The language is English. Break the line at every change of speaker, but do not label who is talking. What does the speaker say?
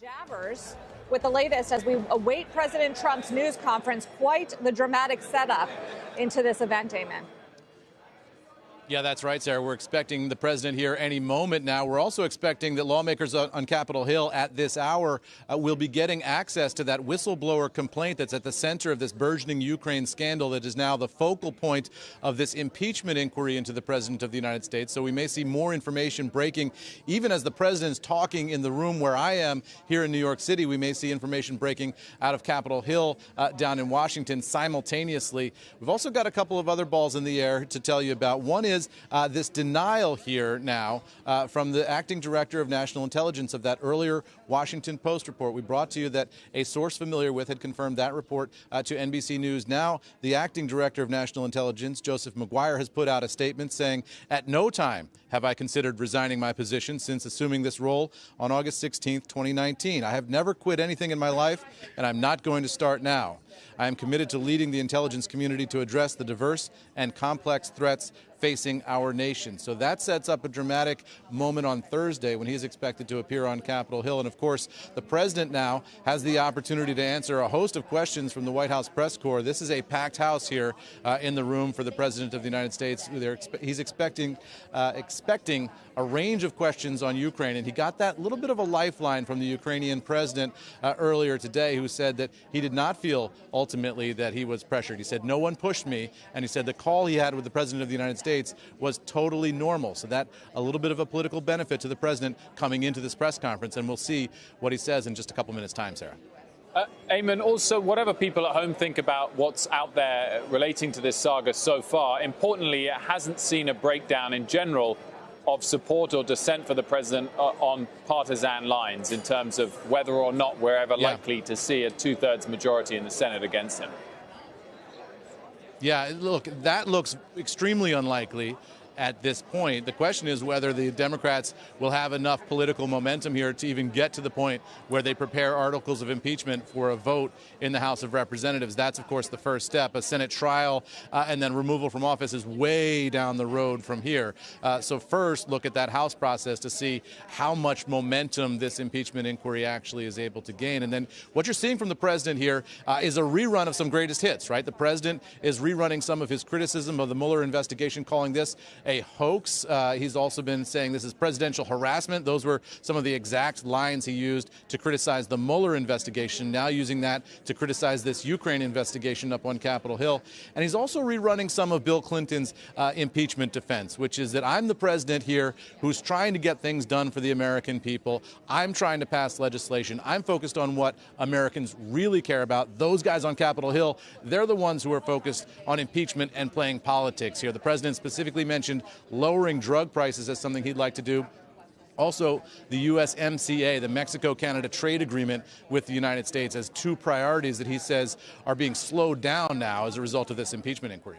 Javers with the latest as we await President Trump's news conference. Quite the dramatic setup into this event, Eamon.
Yeah, that's right, Sarah. We're expecting the president here any moment now. We're also expecting that lawmakers on Capitol Hill at this hour will be getting access to that whistleblower complaint that's at the center of this burgeoning Ukraine scandal that is now the focal point of this impeachment inquiry into the president of the United States. So we may see more information breaking. Even as the president's talking in the room where I am here in New York City, we may see information breaking out of Capitol Hill down in Washington simultaneously. We've also got a couple of other balls in the air to tell you about. One is this denial here now from the acting director of national intelligence of that earlier Washington Post report. We brought to you that a source familiar with had confirmed that report to NBC News. Now, the acting director of national intelligence, Joseph McGuire, has put out a statement saying, "At no time have I considered resigning my position since assuming this role on August 16th, 2019. I have never quit anything in my life, and I'm not going to start now. I am committed to leading the intelligence community to address the diverse and complex threats facing our nation." So that sets up a dramatic moment on Thursday when he's expected to appear on Capitol Hill. And of course, the president now has the opportunity to answer a host of questions from the White House press corps. This is a packed house here in the room for the president of the United States. He's expecting a range of questions on Ukraine. And he got that little bit of a lifeline from the Ukrainian president earlier today, who said that he did not feel ultimately that he was pressured. He said, "No one pushed me." And he said the call he had with the president of the United States was totally normal. So that a little bit of a political benefit to the president coming into this press conference. And we'll see what he says in just a couple minutes' time, Sarah.
Eamon, also, whatever people at home think about what's out there relating to this saga so far, importantly, it hasn't seen a breakdown in general of support or dissent for the president on partisan lines in terms of whether or not we're ever likely to see a two-thirds majority in the Senate against him.
Yeah, look, that looks extremely unlikely at this point. The question is whether the Democrats will have enough political momentum here to even get to the point where they prepare articles of impeachment for a vote in the House of Representatives. That's, of course, the first step. A Senate trial and then removal from office is way down the road from here. So first, look at that House process to see how much momentum this impeachment inquiry actually is able to gain. And then what you're seeing from the president here is a rerun of some greatest hits, right? The president is rerunning some of his criticism of the Mueller investigation, calling this a hoax. He's also been saying this is presidential harassment. Those were some of the exact lines he used to criticize the Mueller investigation, now using that to criticize this Ukraine investigation up on Capitol Hill. And he's also rerunning some of Bill Clinton's impeachment defense, which is that I'm the president here who's trying to get things done for the American people. I'm trying to pass legislation. I'm focused on what Americans really care about. Those guys on Capitol Hill, they're the ones who are focused on impeachment and playing politics here. The president specifically mentioned lowering drug prices as something he'd like to do. Also, the USMCA, the Mexico-Canada trade agreement with the United States, as two priorities that he says are being slowed down now as a result of this impeachment inquiry.